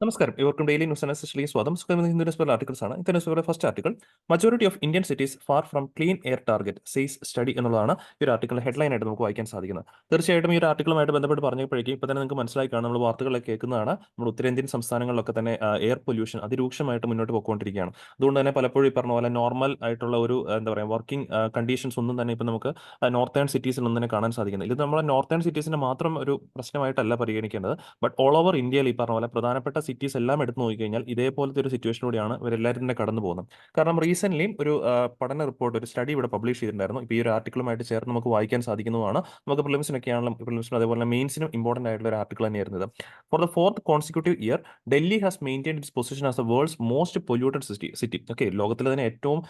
നമസ്കാരം. ഇവർക്കും daily news അനാലിസിസിലേക്ക് സ്വാഗതം. ഹിന്ദു ന്യൂസ് പേപ്പർ ആർട്ടിക്കിൾസ് ആണ്. ഇന്നത്തെ ന്യൂസ് പേപ്പറിലെ first article majority of Indian cities far from clean air target says study എന്നുള്ളതാണ് ഈ ഒരു ആർട്ടിക്കിളിന്റെ ഹെഡ്ലൈൻ ആയിട്ട് നമുക്ക് വായിക്കാൻ സാധിക്കുന്നത്. തീർച്ചയായിട്ടും ഈ ഒരു ആർട്ടിക്കിളുമായിട്ട് ബന്ധപ്പെട്ട് പറഞ്ഞപ്പോഴേക്കും ഇപ്പോൾ തന്നെ നിങ്ങൾക്ക് മനസ്സിലായി കാണാം, നമ്മൾ വാർത്തകളൊക്കെ കേൾക്കുന്നതാണ്. നമ്മൾ ഉത്തരേന്ത്യൻ സംസ്ഥാനങ്ങളിലൊക്കെ തന്നെ എയർ പൊല്യൂഷൻ അതിരൂക്ഷമായിട്ട് മുന്നോട്ട് പോയിക്കൊണ്ടിരിക്കുകയാണ്. അതുകൊണ്ട് തന്നെ പലപ്പോഴും ഈ പറഞ്ഞ പോലെ നോർമൽ ആയിട്ടുള്ള ഒരു എന്താ പറയുക വർക്കിംഗ് കണ്ടീഷൻസ് ഒന്നും തന്നെ ഇപ്പോൾ നമുക്ക് നോർത്തേൺ സിറ്റീസിലൊന്നും തന്നെ കാണാൻ സാധിക്കുന്നില്ല. ഇത് നമ്മുടെ നോർത്തേൺ സിറ്റീസിന്റെ മാത്രം ഒരു പ്രശ്നമായിട്ടല്ല പരിഗണിക്കേണ്ടത്. ബട്ട് ഓൾ ഓവർ ഇന്ത്യയിൽ ഈ പറഞ്ഞ പോലെ പ്രധാനപ്പെട്ട സിറ്റീസ് എല്ലാം എടുത്ത് നോക്കിക്കഴിഞ്ഞാൽ ഇതേപോലത്തെ ഒരു സിറ്റുവേഷനിലൂടെയാണ് ഇവരെല്ലാവരും തന്നെ കടന്നു പോകുന്നത്. കാരണം റീസെന്റ് ഒരു പഠന റിപ്പോർട്ട്, ഒരു സ്റ്റഡി ഇവിടെ പബ്ലിഷ് ചെയ്തിട്ടുണ്ടായിരുന്നു. ഇപ്പോൾ ഈ ഒരു ആർട്ടിക്കിളുമായിട്ട് ചേർന്ന് നമുക്ക് വായിക്കാൻ സാധിക്കുന്നതാണ്. നമുക്ക് പ്രിലിംസിനൊക്കെയാണെങ്കിലും പ്രിലിംസിനും അതേപോലെ മെയിൻസിനും ഇമ്പോർട്ടന്റ് ആയിട്ടുള്ള ഒരു ആർട്ടിക്കിൾ തന്നെയായിരുന്നു ഇത്. For the fourth consecutive year Delhi has maintained it's position as the world's most polluted city. Okay, ലോകത്തിലെ തന്നെ ഏറ്റവും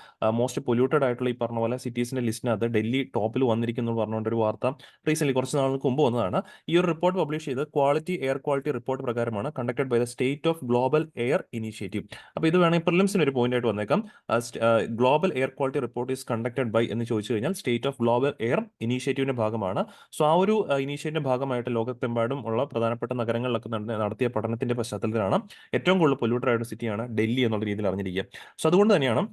മോസ്റ്റ് പൊല്യൂട്ടഡ് ആയിട്ടുള്ള ഈ പറഞ്ഞ പോലെ സിറ്റീസിന്റെ ലിസ്റ്റിനകത്ത് ഡൽഹി ടോപ്പിൽ വന്നിരിക്കുന്നു പറഞ്ഞുകൊണ്ട് ഒരു വാർത്ത റീസെന്റ് കുറച്ച് നാളുകൾക്ക് മുമ്പ് വന്നതാണ്. ഈ ഒരു റിപ്പോർട്ട് പബ്ലിഷ് ചെയ്ത് എയർ ക്വാളിറ്റി റിപ്പോർട്ട് പ്രകാരമാണ്, conducted by the state of global air initiative. അപ്പോൾ ഇത് വേണമെങ്കിൽ പ്രിലിംസിന് ഒരു പോയിന്റ് ആയിട്ട് വന്നേക്കാം. Global air quality report is conducted by എന്ന് ചോദിച്ചു കഴിഞ്ഞാൽ സ്റ്റേറ്റ് ഓഫ് ഗ്ലോബൽ എയർ ഇനീഷ്യേറ്റീവിന്റെ ഭാഗമാണ്. സോ ആ ഒരു ഇനീഷ്യേറ്റീവിന്റെ ഭാഗമായിട്ട് ലോകത്തെമ്പാടും ഉള്ള പ്രധാനപ്പെട്ട നഗരങ്ങളിലൊക്കെ നടത്തിയ പഠനത്തിന്റെ പശ്ചാത്തലത്തിലാണ് ഏറ്റവും കൂടുതൽ പൊല്യൂട്ടഡ് ആയിട്ട് സിറ്റിയാണ് ഡൽഹി എന്നുള്ള രീതിയിൽ അറിഞ്ഞിരിക്കുക. സോ അതുകൊണ്ട് തന്നെയാണ്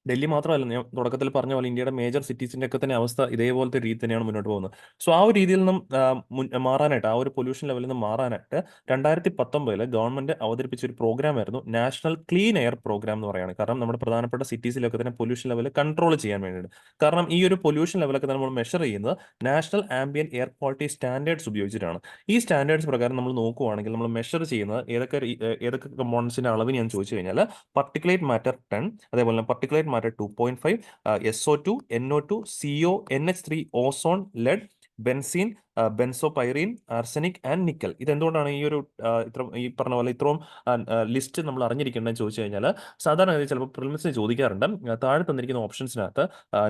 ഡൽഹി മാത്രമല്ല, ഞാൻ തുടക്കത്തിൽ പറഞ്ഞ പോലെ ഇന്ത്യയുടെ മേജർ സിറ്റീസിന്റെ ഒക്കെ തന്നെ അവസ്ഥ ഇതേപോലത്തെ രീതി തന്നെയാണ് മുന്നോട്ട് പോകുന്നത്. സോ ആ ഒരു രീതിയിൽ നിന്നും മാറാനായിട്ട്, ആ ഒരു പൊല്യൂഷൻ ലെവലിൽ നിന്ന് മാറാനായിട്ട് 2019 ഗവൺമെന്റ് അവതരിപ്പിച്ച ഒരു പ്രോഗ്രാം ആയിരുന്നു നാഷണൽ ക്ലീൻ എയർ പ്രോഗ്രാം എന്ന് പറയുന്നത്. കാരണം നമ്മുടെ പ്രധാനപ്പെട്ട സിറ്റീസിലൊക്കെ തന്നെ പൊല്യൂഷൻ ലെവൽ കൺട്രോൾ ചെയ്യാൻ വേണ്ടിയിട്ട്. കാരണം ഈ ഒരു പൊല്യൂഷൻ ലെവലൊക്കെ നമ്മൾ മെഷർ ചെയ്യുന്നത് national ambient air quality standards ഉപയോഗിച്ചിട്ടാണ്. ഈ സ്റ്റാൻഡേർഡ്സ് പ്രകാരം നമ്മൾ നോക്കുവാണെങ്കിൽ നമ്മൾ മെഷർ ചെയ്യുന്നത് ഏതൊക്കെ കമ്പോണൻസിന്റെ അളവ് ഞാൻ ചോദിച്ചു കഴിഞ്ഞാൽ പർട്ടിക്കുലേറ്റ് മാറ്റർ 10, അതേപോലെ തന്നെ particulate matter 2.5, SO2, NO2, CO, NH3, ozone, lead, benzene, benzopyrene, arsenic and nickel. ഇതെന്തുകൊണ്ടാണ് ഈ ഒരു ഈ പറഞ്ഞ പോലെ ഇത്രയും ലിസ്റ്റ് നമ്മൾ അറിഞ്ഞിരിക്കേണ്ടതെന്ന് ചോദിച്ചു കഴിഞ്ഞാൽ, സാധാരണ ചിലപ്പോൾ പ്രിലിംസിന് ചോദിക്കാറുണ്ട്. താഴെ തന്നിരിക്കുന്ന ഓപ്ഷൻസിനകത്ത്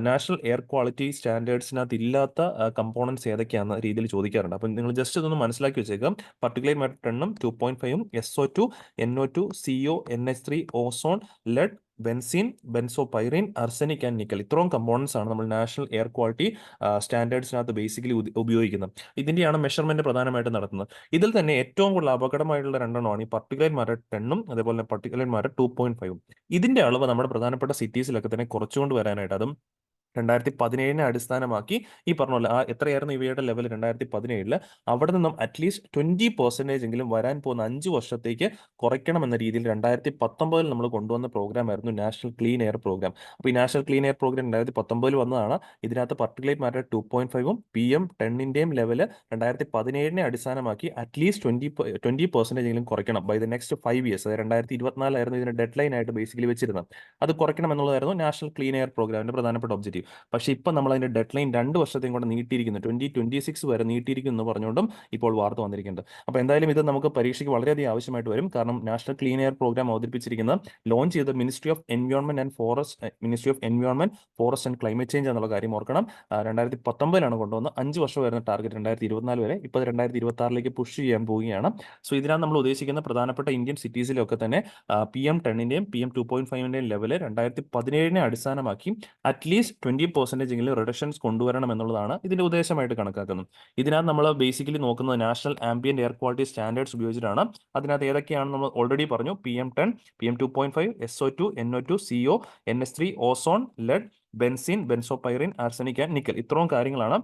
നാഷണൽ എയർ ക്വാളിറ്റി സ്റ്റാൻഡേർഡ്സിനകത്ത് ഇല്ലാത്ത കമ്പോണൻസ് ഏതൊക്കെയാണെന്ന രീതിയിൽ ചോദിക്കാറുണ്ട്. അപ്പം നിങ്ങൾ ജസ്റ്റ് ഇതൊന്ന് മനസ്സിലാക്കി വെച്ചേക്കാം. Particulate matter 10, 2.5, SO2, NO2, CO, NH3, ozone, lead, benzene, benzopyrene, arsenic and nickel. ഇത്രയും കമ്പോണൻസ് ആണ് നമ്മൾ നാഷണൽ എയർ ക്വാളിറ്റി സ്റ്റാൻഡേർഡ്സിനകത്ത് ബേസിക്കലി ഉപയോഗിക്കുന്നത്. ഇതിന്റെയാണ് മെഷർമെന്റ് പ്രധാനമായിട്ട് നടത്തുന്നത്. ഇതിൽ തന്നെ ഏറ്റവും കൂടുതൽ അപകടമായിട്ടുള്ള രണ്ടെണ്ണമാണ് ഈ പർട്ടിക്കുലേറ്റ് മാറ്റർ 10ഉം അതേപോലെ തന്നെ പർട്ടിക്കുലേറ്റ് മാറ്റർ 2.5ഉം. ഇതിന്റെ അളവ് നമ്മുടെ പ്രധാനപ്പെട്ട സിറ്റീസിലൊക്കെ തന്നെ കുറച്ചുകൊണ്ട് വരാനായിട്ട്, അതും 2017 അടിസ്ഥാനമാക്കി ഈ പറഞ്ഞ പോലെ എത്രയായിരുന്നു ഇവയുടെ ലെവൽ 2017, അവിടെ നിന്നും അറ്റ്ലീസ്റ്റ് 20% എങ്കിലും വരാൻ പോകുന്ന 5 വർഷത്തേക്ക് കുറയ്ക്കണം എന്ന രീതിയിൽ 2019 നമ്മൾ കൊണ്ടുവന്ന പ്രോഗ്രാം ആയിരുന്നു നാഷണൽ ക്ലീൻ എയർ പ്രോഗ്രാം. അപ്പോൾ ഈ നാഷണൽ ക്ലീൻ എയർ പ്രോഗ്രാം 2019 വന്നതാണ്. ഇതിനകത്ത് പർട്ടിക്കുലേറ്റ് മാറ്റർ 2.5ഉം PM10ന്റെയും ലെവല് 2017 അടിസ്ഥാനമാക്കി അറ്റ്ലീസ്റ്റ് 20% എങ്കിലും കുറയ്ക്കണം ബൈ ദ നെക്സ്റ്റ് 5 ഇയേഴ്സ്. അതായത് 2024 ഇതിന്റെ ഡെഡ് ലൈൻ ആയിട്ട് ബേസിക്കലി വെച്ചിരുന്നത്. അത് കുറയ്ക്കണം എന്നുള്ളതായിരുന്നു നാഷണൽ ക്ലീൻ എയർ പ്രോഗ്രാമിന്റെ പ്രധാനപ്പെട്ട ഒബ്ജക്റ്റീവ്. പക്ഷേ ഇപ്പം നമ്മൾ അതിന്റെ ഡെഡ് ലൈൻ 2 വർഷത്തെയും കൂടെ നീട്ടിയിരിക്കുന്നു, 2026 വരെ നീട്ടിയിരിക്കുന്നു എന്ന് പറഞ്ഞുകൊണ്ടും ഇപ്പോൾ വാർത്ത വന്നിരിക്കുന്നത്. അപ്പോൾ എന്തായാലും ഇത് നമുക്ക് പരീക്ഷയ്ക്ക് വളരെയധികം ആവശ്യമായിട്ട് വരും. കാരണം നാഷണൽ ക്ലീൻ എയർ പ്രോഗ്രാം അവതരിപ്പിച്ചിരിക്കുന്നത്, ലോഞ്ച് ചെയ്ത ministry of environment forest and climate change എന്നുള്ള കാര്യം ഓർക്കണം. 2019 കൊണ്ടുവന്ന് 5 വർഷം വരുന്ന ടാർഗറ്റ് 2024 വരെ, ഇപ്പോൾ 2026 പുഷ് ചെയ്യാൻ പോവുകയാണ്. സോ ഇതിനാണ് നമ്മൾ ഉദ്ദേശിക്കുന്ന പ്രധാനപ്പെട്ട ഇന്ത്യൻ സിറ്റീസിലൊക്കെ തന്നെ PM10ന്റെയും PM2.5ന്റെയും ലെവല് 2017 അടിസ്ഥാനമാക്കി അറ്റ്ലീസ്റ്റ് 20% എങ്കിലും റിഡക്ഷൻസ് കൊണ്ടുവരണം എന്നുള്ളതാണ് ഇതിന്റെ ഉദ്ദേശമായിട്ട് കണക്കാക്കുന്നത്. ഇതിനകത്ത് നമ്മൾ ബേസിക്കലി നോക്കുന്നത് national ambient air quality standards ഉപയോഗിച്ചിട്ടാണ്. അതിനകത്ത് ഏതൊക്കെയാണ് നമ്മൾ ഓൾറെഡി പറഞ്ഞു. PM10, PM2.5, SO2, NO2, CO, NH3, ozone, lead, benzene, benzopyrene, arsenic and nickel. ഇത്രയും കാര്യങ്ങളാണ്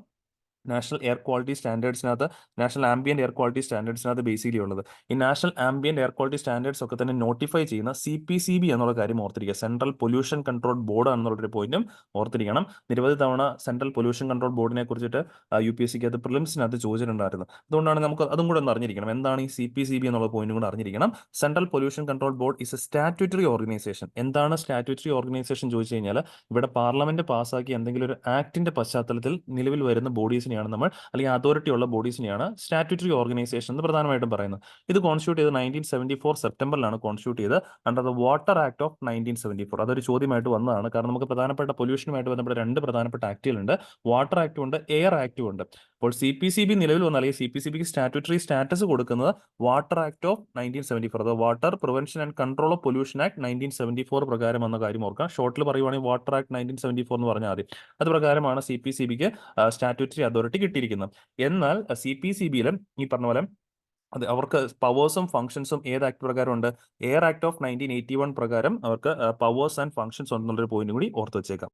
നാഷണൽ എയർ ക്വാളിറ്റി സ്റ്റാൻഡേർഡ്സിനകത്ത്, നാഷണൽ ആംബിയന്റ് എയർ ക്വാളിറ്റി സ്റ്റാൻഡേർഡ്സിനകത്ത് ബേസിക്കലി ഉള്ളത്. ഈ national ambient air quality standards ഒക്കെ തന്നെ നോട്ടിഫൈ ചെയ്യുന്ന CPCB എന്നുള്ള കാര്യം ഓർത്തിരിക്കുക. സെൻട്രൽ പൊല്യൂഷൻ കൺട്രോൾ ബോർഡ് ആണെന്നുള്ളൊരു പോയിന്റും ഓർത്തിരിക്കണം. നിരവധി തവണ സെൻട്രൽ പൊല്യൂഷൻ കൺട്രോൾ ബോർഡിനെ കുറിച്ചിട്ട് UPSCക്ക് അത് പ്രിലിംസിനകത്ത് ചോദിച്ചിട്ടുണ്ടായിരുന്നു. അതുകൊണ്ടാണ് നമുക്ക് അതും കൂടെ ഒന്ന് അറിഞ്ഞിരിക്കണം. എന്താണ് ഈ CPCB എന്നുള്ള പോയിന്റും കൂടെ അറിഞ്ഞിരിക്കണം. Central pollution control board is A statutory organisation. എന്താണ് സ്റ്റാറ്റ്യൂട്ടറി ഓർഗനൈസേഷൻ ചോദിച്ചു കഴിഞ്ഞാൽ, ഇവിടെ പാർലമെന്റ് പാസ്സാക്കി എന്തെങ്കിലും ഒരു ആക്ടിന്റെ പശ്ചാത്തലത്തിൽ നിലവിൽ വരുന്ന ബോഡീസിനെയാണ് നമ്മൾ, അല്ലെങ്കിൽ അതോറിറ്റി ഉള്ള ബോഡീസിനെയാണ് സ്റ്റാറ്റ്യൂട്ടറി ഓർഗനൈസേഷൻ എന്ന് പ്രധാനമായിട്ടും പറയുന്നത്. ഇത് കോൺസ്റ്റിറ്റ്യൂട്ട് ചെയ്ത് 1974 സെപ്റ്റംബറിലാണ് കോൺസ്റ്റിറ്റ്യൂട്ട് ചെയ്ത് under the water act of 1974. അതൊരു ചോദ്യമായിട്ട് വന്നതാണ്. കാരണം നമുക്ക് പ്രധാനപ്പെട്ട പൊല്യൂഷനുമായിട്ട് ബന്ധപ്പെട്ട 2 പ്രധാനപ്പെട്ട ആക്ടുകളുണ്ട്. വാട്ടർ ആക്ടും ഉണ്ട്, എയർ ആക്ടും ഉണ്ട്. അപ്പോൾ CPCB നിലവിൽ വന്ന, അല്ലെങ്കിൽ CPCBക്ക് സ്റ്റാറ്റ്യൂട്ടറി സ്റ്റാറ്റസ് കൊടുക്കുന്നത് വാട്ടർ ആക്ട് ഓഫ് 1974, അഥവാ water prevention and control of pollution act 1974 പ്രകാരം വന്ന കാര്യം ഓർക്കാം. ഷോർട്ടിൽ പറയുവാണെങ്കിൽ വാട്ടർ ആക്ട് 1974 എന്ന് പറഞ്ഞാൽ മതി. അത് പ്രകാരമാണ് CPCBക്ക് സ്റ്റാറ്റ്യൂട്ടറി അതോറിറ്റി കിട്ടിയിരിക്കുന്നത്. എന്നാൽ CPCBയിലും ഈ പറഞ്ഞ പോലെ അതെ, അവർക്ക് പവേഴ്സും ഫംഗ്ഷൻസും ഏത് ആക്ട് പ്രകാരം ഉണ്ട്? എയർ ആക്ട് ഓഫ് 1981 പ്രകാരം അവർക്ക് പവേഴ്സ് ആൻഡ് ഫംഗ്ഷൻസ് ഉണ്ടെന്നുള്ളൊരു പോയിന്റ് കൂടി ഓർത്ത് വെച്ചേക്കാം.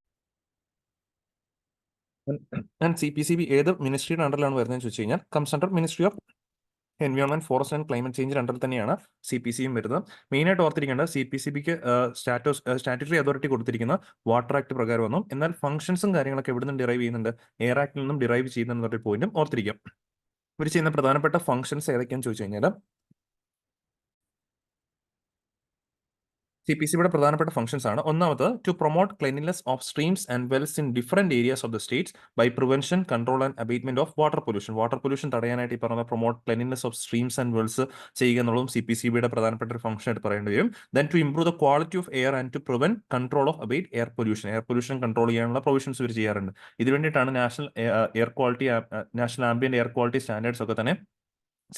ആൻഡ് CPCB ഏത് മിനിസ്ട്രിയുടെ അണ്ടറിലാണ് വരുന്നതെന്ന് ചോദിച്ചു കഴിഞ്ഞാൽ comes under ministry of environment, forest and climate ചേഞ്ചിന്റെ അണ്ടറിൽ തന്നെയാണ് CPCയും വരുന്നത്. മെയിനായിട്ട് ഓർത്തിരിക്കേണ്ടത് CPCBക്ക് സ്റ്റാറ്റ്യൂട്ടറി അതോറിറ്റി കൊടുത്തിരിക്കുന്ന വാട്ടർ ആക്ട് പ്രകാരം വന്നു. എന്നാൽ ഫംഗ്ഷൻസും കാര്യങ്ങളൊക്കെ എവിടെ നിന്ന് ഡിറൈവ് ചെയ്യുന്നുണ്ട്? എയർ ആക്ടിൽ നിന്നും ഡിറൈവ് ചെയ്യുന്നൊരു പോയിന്റും ഓർത്തിരിക്കാം. ഇവർ ചെയ്യുന്ന പ്രധാനപ്പെട്ട ഫംഗ്ഷൻസ് ഏതൊക്കെയാണെന്ന് ചോദിച്ചു കഴിഞ്ഞാൽ CPCBയുടെ പ്രധാനപ്പെട്ട ഫംഗ്ഷൻസ് ആണ്. ഒന്നാമത് to promote cleanliness of streams and wells in different areas of the states by prevention, control and abatement of water pollution. Water pollution തടയാനായിട്ട് ഈ പറഞ്ഞ promote cleanliness of streams and wells ചെയ്യുക എന്നുള്ളതും CPCBയുടെ പ്രധാനപ്പെട്ട ഒരു ഫംഗ്ഷൻ ആയിട്ട് പറയേണ്ടി വരും. Then to improve the quality of air and to prevent control of abate air pollution. Air pollution control ചെയ്യാനുള്ള പ്രൊവിഷൻസ് ഇവർ ചെയ്യാറുണ്ട്. ഇത് വേണ്ടിയിട്ടാണ് national ambient air quality standards ഒക്കെ തന്നെ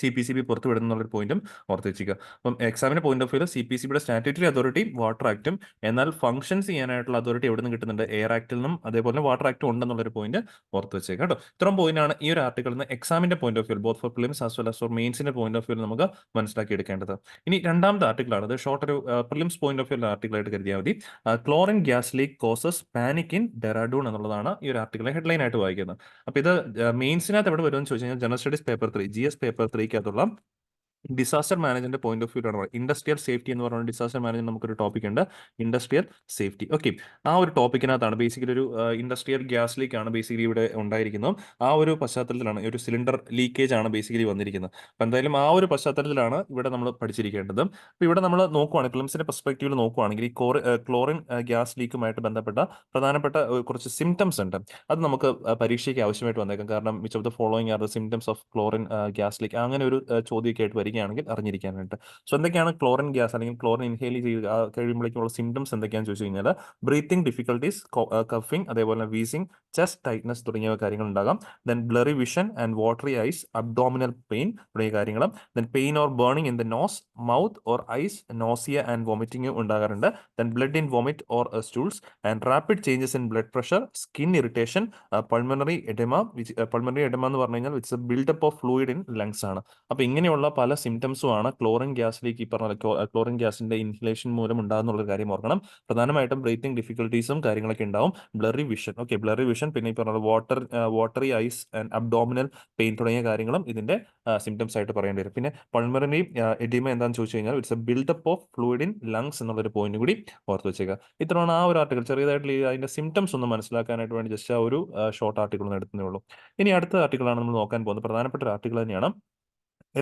CPCB പുറത്തുവിടുന്ന എന്നുള്ളൊരു പോയിന്റും ഓർത്ത് വെച്ചിരിക്കുക. അപ്പം എക്സാമിന്റെ പോയിന്റ് ഓഫ് വ്യൂ CPCBയുടെ സ്റ്റാറ്റ്യൂട്ടറി അതോറിറ്റി വാട്ടർ ആക്ടും, എന്നാൽ ഫംഗ്ഷൻസ് ചെയ്യാനായിട്ടുള്ള അതോറിറ്റി എവിടെ നിന്ന് കിട്ടുന്നുണ്ട്? എയർ ആക്ടിൽ നിന്നും അതേപോലെ വാട്ടർ ആക്ടും ഉണ്ടെന്നുള്ളൊരു പോയിന്റ് ഓർത്ത് വെച്ചേക്കാം കേട്ടോ. ഇത്രയും പോയിന്റ് ആണ് ഈ ഒരു ആർട്ടിക്കിളിൽ നിന്ന് എക്സാമിന്റെ point of view, both for prelims as well as for മെയിൻസിന്റെ പോയിന്റ് ഓഫ് വ്യൂ നമുക്ക് മനസ്സിലാക്കി എടുക്കേണ്ടത്. ഇനി രണ്ടാമത്തെ ആർട്ടിക്കിൾ ആണ്, ഇത് ഷോർട്ട് ഒരു prelims point of view article ആയിട്ട് കരുതിയാൽ മതി. Chlorine gas leak causes panic in Dehradun എന്നുള്ളതാണ് ഈ ഒരു ആർട്ടിക്കിളെ ഹെഡ്ലൈൻ ആയിട്ട് വായിക്കുന്നത്. അപ്പൊ ഇത് മെയിൻസിനകത്ത് എവിടെ വരുമെന്ന് ചോദിച്ചു കഴിഞ്ഞാൽ general studies paper 3 GS paper 3 disaster management point of view ആണ്. ഇൻഡസ്ട്രിയൽ സേഫ്റ്റി എന്ന് പറയുന്ന ഡിസാസ്റ്റർ മാനേജ്മെന്റ് നമുക്കൊരു ടോപ്പിക് ഉണ്ട്, ഇൻഡസ്ട്രിയൽ സേഫ്റ്റി. ഓക്കെ, ആ ഒരു ടോപ്പിക്കിനകത്താണ് ബേസിക്കലി ഒരു ഇൻഡസ്ട്രിയൽ ഗ്യാസ് ലീക്ക് ആണ് ബേസിക്കലി ഇവിടെ ഉണ്ടായിരിക്കുന്നത്. ആ ഒരു പശ്ചാത്തലത്തിലാണ് ഒരു സിലിണ്ടർ ലീക്കേജ് ആണ് ബേസിക്കലി വന്നിരിക്കുന്നത്. അപ്പൊ എന്തായാലും ആ ഒരു പശ്ചാത്തലത്തിലാണ് ഇവിടെ നമ്മൾ പഠിച്ചിരിക്കേണ്ടത്. അപ്പൊ ഇവിടെ നമ്മൾ നോക്കുവാണെങ്കിൽ പ്രിലിംസിന്റെ പെർസ്പെക്റ്റീവിൽ നോക്കുവാണെങ്കിൽ ഈ ക്ലോറിൻ ഗ്യാസ് ലീക്കുമായിട്ട് ബന്ധപ്പെട്ട പ്രധാനപ്പെട്ട കുറച്ച് സിംറ്റംസ് ഉണ്ട്. അത് നമുക്ക് പരീക്ഷയ്ക്ക് ആവശ്യമായിട്ട് വന്നേക്കാം. കാരണം which of the following are the symptoms of chlorine gas leak, അങ്ങനെ ഒരു ചോദ്യമൊക്കെ ആയിട്ട് വരികയാണെങ്കിൽ അറിഞ്ഞിരിക്കാനായിട്ട്. സോ എന്തൊക്കെയാണ് ക്ലോറിൻ ഗ്യാസ് അല്ലെങ്കിൽ ക്ലോറിൻ ഇൻഹേൽ ചെയ്ത് കഴിയുമ്പോഴേക്കുള്ള സിംറ്റംസ് എന്തൊക്കെയാണെന്ന് ചോദിച്ചു കഴിഞ്ഞാൽ ബ്രീത്തിങ് ഡിഫിക്കൽട്ടീസ്, കഫിംഗ്, അതേപോലെ വീസിങ്, ചെസ്റ്റ് ടൈറ്റ്നസ് തുടങ്ങിയ കാര്യങ്ങൾ ഉണ്ടാകാം. Then blurry vision and watery eyes, abdominal pain തുടങ്ങിയ കാര്യങ്ങൾ. Then pain or burning in the nose, mouth or eyes, nausea and vomiting ഉണ്ടാകാറുണ്ട്. Then blood in vomit or stools and rapid changes in blood pressure, skin irritation, pulmonary edema. Pulmonary edema എന്ന് പറഞ്ഞു കഴിഞ്ഞാൽ it's a buildup of fluid in lungs ആണ്. അപ്പൊ ഇങ്ങനെയുള്ള പല സിംറ്റംസും ആണ് chlorine ഗ്യാസിലേക്ക് ഈ പറഞ്ഞ ക്ലോറിൻ ഗ്യാസിന്റെ ഇൻഹലേഷൻ മൂലം ഉണ്ടാകുന്നുള്ള കാര്യം ഓർക്കണം. പ്രധാനമായിട്ടും ബ്രീത്തിങ് ഡിഫിക്കൽട്ടീസും കാര്യങ്ങളൊക്കെ ഉണ്ടാവും. Blurry vision, okay, blurry vision, പിന്നെ ഈ പറഞ്ഞ watery eyes and abdominal pain തുടങ്ങിയ കാര്യങ്ങളും ഇതിന്റെ സിംറ്റംസ് ആയിട്ട് പറയേണ്ടി വരും. പിന്നെ പൾമണറി എഡിമ എന്താണെന്ന് ചോദിച്ചു കഴിഞ്ഞാൽ it's a buildup of fluid in lungs എന്നുള്ളൊരു പോയിന്റ് കൂടി ഓർത്ത് വെച്ചേക്കുക. ഇത്രയാണ് ആ ഒരു ആർട്ടിക്കിൾ. ചെറിയതായിട്ടുള്ള അതിന്റെ സിംറ്റംസ് ഒന്ന് മനസ്സിലാക്കാനായിട്ട് വേണ്ടി ജസ്റ്റ് ആ ഒരു ഷോർട്ട് ആർട്ടിക്കിൾ ഒന്ന് എടുത്തേ ഉള്ളൂ. ഇനി അടുത്ത ആർട്ടിക്കിളാണ് നമ്മൾ നോക്കാൻ പോകുന്നത്. പ്രധാനപ്പെട്ട ഒരു ആർട്ടിക്കിൾ തന്നെയാണ്.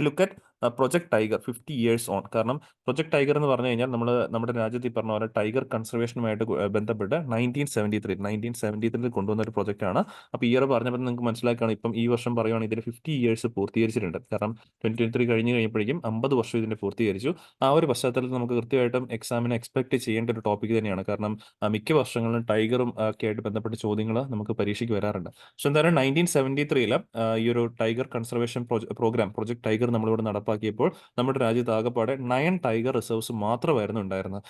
Look at project tiger 50 years on. കാരണം പ്രൊജക്ട് ടൈഗർ എന്ന് പറഞ്ഞു കഴിഞ്ഞാൽ നമ്മുടെ രാജ്യത്ത് ഈ പറഞ്ഞ പോലെ ടൈഗർ കൺസർവേഷനുമായിട്ട് ബന്ധപ്പെട്ട് 1973 കൊണ്ടുവന്ന ഒരു പ്രൊജക്ട് ആണ്. അപ്പോൾ ഇയർ പറഞ്ഞപ്പോൾ നിങ്ങൾക്ക് മനസ്സിലാക്കുകയാണ്, ഇപ്പം ഈ വർഷം പറയുകയാണെങ്കിൽ ഇതിൽ 50 years പൂർത്തീകരിച്ചിട്ടുണ്ട്. കാരണം 2023 കഴിഞ്ഞ് കഴിഞ്ഞപ്പോഴേക്കും 50 വർഷം ഇതിന്റെ പൂർത്തീകരിച്ചു. ആ ഒരു പശ്ചാത്തലത്തിൽ നമുക്ക് കൃത്യമായിട്ടും എക്സാമിന് എക്സ്പെക്ട് ചെയ്യേണ്ട ഒരു ടോപ്പിക് തന്നെയാണ്. കാരണം മിക്ക വർഷങ്ങളിലും ടൈഗറും ഒക്കെ ആയിട്ട് ബന്ധപ്പെട്ട ചോദ്യങ്ങൾ നമുക്ക് പരീക്ഷയ്ക്ക് വരാറുണ്ട്. സോ എന്തായാലും 1973 ഈ ഒരു tiger conservation programme project tiger നമ്മളിവിടെ നടപ്പാക്കിയപ്പോൾ നമ്മുടെ രാജ്യത്ത് ആകെപ്പാടെ 9 ടൈഗർ റിസർവ്സ് മാത്രമായിരുന്നു ഉണ്ടായിരുന്നത്.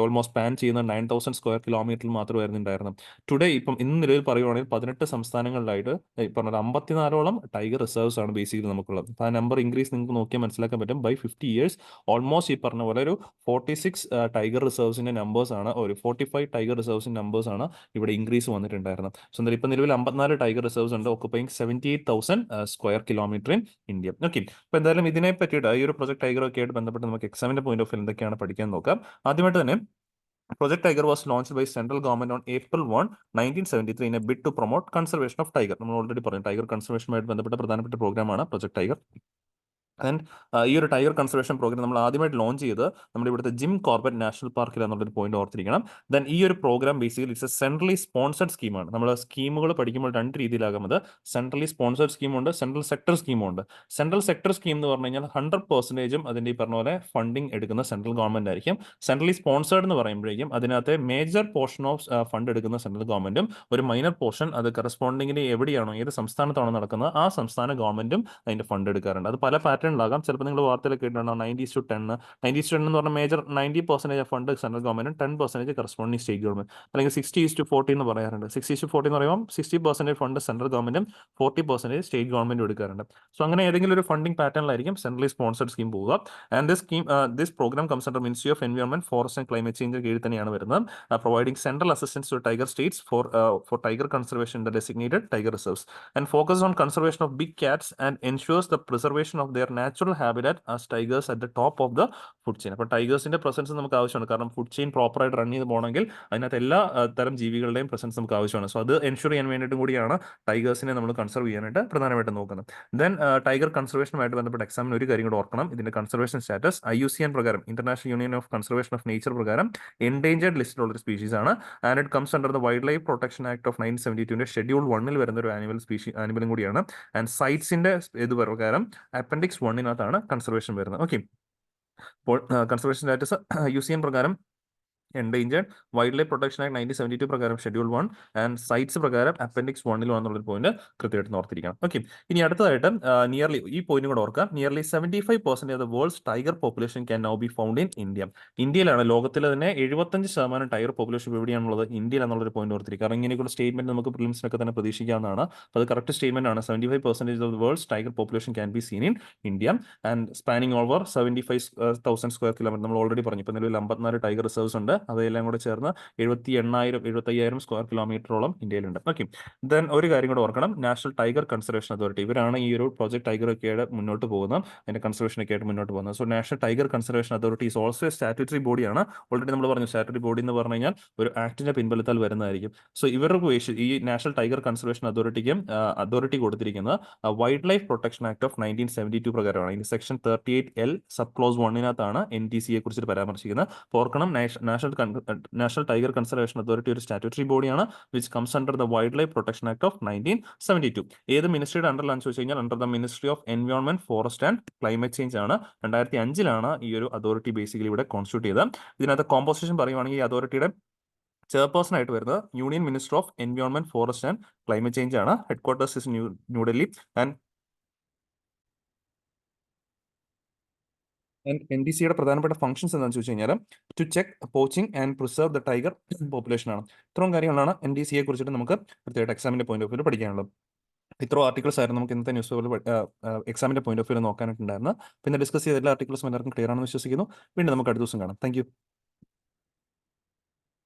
ഓൾമോസ്റ്റ് സ്പാൻ ചെയ്യുന്ന 9000 സ്ക്വയർ കിലോമീറ്ററിൽ മാത്രമായിരുന്നു ഉണ്ടായിരുന്നത്. ടുഡേ ഇപ്പം ഇന്ന് നിലവിൽ പറയുവാണെങ്കിൽ 18 സംസ്ഥാനങ്ങളിലായിട്ട് ഈ പറഞ്ഞ 54ഓളം ടൈഗർ റിസർവ്സ് ആണ് ബേസിക്കലി നമുക്കുള്ളത്. അപ്പോൾ ആ നമ്പർ ഇൻക്രീസ് നിങ്ങൾക്ക് നോക്കിയാൽ മനസ്സിലാക്കാൻ പറ്റും. ബൈ 50 years ഓൾമോസ്റ്റ് ഈ പറഞ്ഞ പോലെ ഒരു 46 ടൈഗർ റിസർവ്സിന്റെ നമ്പേഴ്സ് ആണ്, ഒരു 45 ടൈഗർ റിസർവ്സിന്റെ നമ്പേഴ്സ് ആണ് ഇവിടെ ഇൻക്രീസ് വന്നിട്ടുണ്ടായിരുന്നത്. സോ എന്തായാലും ഇപ്പം നിലവിൽ 54 ടൈഗർ റിസർവ്സ് ഉണ്ട്, ഓക്കുപ്പൈങ് 78,000 square kilometre in India. Okay, അപ്പോൾ എന്തായാലും ഇതിനെ പറ്റിയിട്ട് ഈ ഒരു പ്രൊജക്ട് ടൈഗർ ഒക്കെ ആയിട്ട് ബന്ധപ്പെട്ട് നമുക്ക് എക്സാമിന്റെ പോയിന്റ് ഓഫ് വ്യൂ എന്തൊക്കെയാണ് പഠിക്കാൻ നോക്കാം. ആദ്യമായിട്ട് തന്നെ Project Tiger was launched by central government on April 1, 1973 in a bid to promote conservation of tiger. നമ്മൾ ഓൾറെഡി പറഞ്ഞു ടൈഗർ കൺസർവേഷനുമായിട്ട് ബന്ധപ്പെട്ട പ്രധാനപ്പെട്ട പ്രോഗ്രാമാണ് പ്രൊജക്ട് ടൈഗർ. ആൻഡ് ഈ ഒരു ടൈഗർ കൺസർവേഷൻ പ്രോഗ്രാം നമ്മൾ ആദ്യമായിട്ട് ലോഞ്ച് ചെയ്ത് നമ്മുടെ ഇവിടുത്തെ ജിം കോർബറ്റ് നാഷണൽ പാർക്കിൽ എന്നുള്ളൊരു പോയിന്റ് ഓർത്തിരിക്കണം. ദെൻ ഈ ഒരു program basically it's a centrally sponsored സ്കീമാണ്. നമ്മൾ സ്കീമുകൾ പഠിക്കുമ്പോൾ രണ്ട് രീതിയിലാകും. അത് സെൻട്രലി സ്പോൺസർഡ് സ്കീമുണ്ട്, സെൻട്രൽ സെക്ടർ സ്കീമുണ്ട്. സെൻട്രൽ സെക്ടർ സ്കീം എന്ന് പറഞ്ഞു കഴിഞ്ഞാൽ 100% അതിൻ്റെ ഈ പറഞ്ഞ പോലെ ഫണ്ടിങ് എടുക്കുന്ന സെൻട്രൽ ഗവൺമെന്റ് ആയിരിക്കും. സെൻട്രലി സ്പോൺസേർഡ് എന്ന് പറയുമ്പോഴേക്കും അതിനകത്ത് മേജർ പോർഷൻ ഓഫ് ഫണ്ട് എടുക്കുന്ന സെൻട്രൽ ഗവൺമെന്റും ഒരു മൈനർ പോർഷൻ അത് കറസ്പോണ്ടിങ്ങിന് എവിടെയാണോ ഏത് സംസ്ഥാനത്താണോ നടക്കുന്നത് ആ സംസ്ഥാന ഗവൺമെന്റും അതിന്റെ ഫണ്ട് എടുക്കാറുണ്ട്. അത് പല പാറ്റേണിലാകാം. ചിലപ്പോൾ നിങ്ങൾ വാർത്തയിലൊക്കെ കേട്ടിട്ടുണ്ടാവും 90:10. 90:10 എന്ന് പറഞ്ഞാൽ മേജർ 90% ഓഫ് ഫണ്ട് സെൻട്രൽ ഗവൺമെന്റും 10% കറസ്പോണ്ടിങ് സ്റ്റേറ്റ് ഗവൺമെന്റ്, അല്ലെങ്കിൽ 60:40 എന്ന് പറയാറുണ്ട്. 60:40 എന്ന് പറയുമ്പോൾ 60% ഫണ്ട് സെൻട്രൽ ഗവൺമെന്റും 40% സ്റ്റേറ്റ് ഗവൺമെന്റും എടുക്കാറുണ്ട്. സോ അങ്ങനെ ഏതെങ്കിലും ഒരു ഫണ്ടിംഗ് പാറ്റേണിലായിരിക്കും സെൻട്രലി സ്പോൺസർഡ് സ്കീം പോവുക. And this programme comes under ministry of environment, forest and climate change കീഴിൽ തന്നെയാണ് വരുന്നത്. Providing central assistance to tiger states for tiger conservation in the designated tiger reserves and focus on conservation of big cats and ensures the preservation of their natural habitat as tigers at the top of the food chain. അപ്പോൾ ടൈഗേഴ്സിന്റെ presence നമുക്ക് ആവശ്യമാണ്. കാരണം food chain പ്രോപ്പറായിട്ട് run ചെയ്ത് പോകണമെങ്കിൽ അതിനകത്ത് എല്ലാ തരം ജീവികളുടെയും പ്രസൻസ് നമുക്ക് ആവശ്യമാണ്. സോ അത് എൻഷുർ ചെയ്യാൻ വേണ്ടിയിട്ടും കൂടിയാണ് ടൈഗേഴ്സിനെ നമ്മൾ കൺസർവ് ചെയ്യാനായിട്ട് പ്രധാനമായിട്ടും നോക്കുന്നത്. ദെൻ ടൈഗർ കൺസർവേഷനുമായിട്ട് ബന്ധപ്പെട്ട എക്സാമിന് ഒരു കാര്യം കൂടെ ഓർക്കണം. ഇതിന്റെ കൺസർവേഷൻ സ്റ്റാറ്റസ് IUCN പ്രകാരം, international union of conservation of nature പ്രകാരം എൻഡേഞ്ചേർഡ് ലിസ്റ്റിലുള്ള ഒരു സ്പീഷീസ് ആണ്. And it comes under the wildlife protection act of 1972 schedule 1 വരുന്ന ഒരു ആനിമലും കൂടിയാണ്. ആൻഡ് സൈറ്റ്സിന്റെ ഇത് പ്രകാരം അപ്പൻഡിക്സ് 1 കൺസർവേഷൻ വരുന്നത്. ഓക്കെ, അപ്പോൾ കൺസർവേഷൻ സ്റ്റാറ്റസ് IUCN പ്രകാരം endangered, wild life protection act 1972 പ്രകാരം ഷെഡ്യൂൾ 1 ആൻഡ് സൈറ്റ്സ് പ്രകാരം അപ്പൻഡിക്സ് 1 എന്നുള്ളൊരു പോയിന്റ് കൃത്യമായിട്ട് ഓർത്തിരിക്കണം. ഓക്കെ, ഇനി അടുത്തതായിട്ട് നിയർലി ഈ പോയിന്റ് കൂടെ ഓർക്കാം. Nearly 75% of the world's tiger population can now be found in India. ഇന്ത്യയിലാണ് ലോകത്തിലെ തന്നെ 75% ടൈഗർ പോപ്പുലേഷൻ എവിടെയാണുള്ളത്? ഇന്ത്യയിലാണെന്നുള്ളൊരു പോയിന്റ് ഓർത്തിരിക്കുക. കാരണം ഇങ്ങനെയൊക്കെ സ്റ്റേറ്റ്മെന്റ് നമുക്ക് പ്രിലിംസിനൊക്കെ തന്നെ പ്രതീക്ഷിക്കാവുന്നതാണ്. അപ്പോൾ അത് കറക്റ്റ് സ്റ്റേറ്റ്മെന്റ് ആണ്. 75% of the world's tiger population can be seen in India and spanning over 75,000 square kilometre. നമ്മൾ ഓൾറെഡി പറഞ്ഞു, ഇപ്പോൾ നിലവിൽ 54 ടൈഗർ റിസർവ്സ് ഉണ്ട്. അതെല്ലാം കൂടെ ചേർന്ന് 75,000 സ്ക്വയർ കിലോമീറ്ററോളം ഇന്ത്യയിലുണ്ട്. ഓക്കെ, ദെൻ ഒരു കാര്യം കൂടെ ഓർക്കണം. നാഷണൽ ടൈഗർ കൺസർവേഷൻ അതോറിറ്റി, ഇവരാണ് ഈ ഒരു പ്രോജക്ട് ടൈഗർ ഒക്കെ ആയിട്ട് മുന്നോട്ട് പോകുന്നത്, അതിന്റെ കൺസർവേഷൻ ഒക്കെ ആയിട്ട് മുന്നോട്ട് പോകുന്നത്. So national tiger conservation authority is also a statutory ബോഡിയാണ്. ഓൾറെഡി നമ്മൾ പറഞ്ഞു സ്റ്റാറ്റ്യൂട്ടറി ബോഡി എന്ന് പറഞ്ഞു കഴിഞ്ഞാൽ ഒരു ആക്ടിന്റെ പിൻബലത്താൽ വരുന്നതായിരിക്കും. സോ ഇവർക്ക് ഈ നാഷണൽ ടൈഗർ കൺസർവേഷൻ അതോറിറ്റിക്കും അതോറിറ്റി കൊടുത്തിരിക്കുന്നത് wild life protection act of 1972 പ്രകാരമാണ്. ഇതിന്റെ സെക്ഷൻ 38L സബ് ക്ലോസ് 1 NTCയെ കുറിച്ചിട്ട് പരാമർശിക്കുന്നത്. ഓർക്കണം, നാഷണൽ ടൈഗർ കൺസർവേഷൻ അതോറിറ്റി ഒരു സ്റ്റാറ്റ്യൂട്ടറി ബോഡിയാണ് which comes under the wildlife protection act of 1972. ഏത് മിനിസ്ട്രിയുടെ അണ്ടറിലാണെന്ന് ചോദിച്ചു കഴിഞ്ഞാൽ under the ministry of environment, forest and climate change ആണ്. 2005 ഈ ഒരു അതോറിറ്റി ബേസിക്കലി ഇവിടെ കോൺസ്റ്റിറ്റ്യൂട്ട് ചെയ്തത്. ഇതിനകത്ത് കോമ്പോസിഷൻ പറയുവാണെങ്കിൽ ഈ അതോറിറ്റിയുടെ ചെയർപേഴ്സൺ ആയിട്ട് വരുന്നത് union minister of environment, forest and climate change ആണ്. ഹെഡ്ക്വാർട്ടേഴ്സ് ഇസ് ന്യൂഡൽഹി ആൻഡ് NTCയുടെ പ്രധാനപ്പെട്ട ഫംഗ്ഷൻസ് എന്താണെന്ന് ചോദിച്ചു കഴിഞ്ഞാൽ to check poaching and preserve the tiger population ആണ്. ഇത്രയും കാര്യങ്ങളാണ് NTCയെ കുറിച്ചിട്ട് നമുക്ക് പ്രത്യേക എക്സാമിന്റെ പോയിന്റ് ഓഫ് വ്യൂ പഠിക്കാനുള്ളത്. ഇത്രയും ആർട്ടിക്കിൾസ് ആയിരുന്നു നമുക്ക് ഇന്നത്തെ ന്യൂസ് പേപ്പറിൽ എക്സാമിന്റെ പോയിന്റ് ഓഫ് വ്യൂ നോക്കാനായിട്ടുണ്ടായിരുന്നു. പിന്നെ ഡിസ്കസ് ചെയ്ത എല്ലാ ആർട്ടിക്കിൾസും എല്ലാവർക്കും ക്ലിയർ ആണെന്ന് വിശ്വസിക്കുന്നു. വീണ്ടും നമുക്ക് അടുത്ത ദിവസം കാണാം. താങ്ക്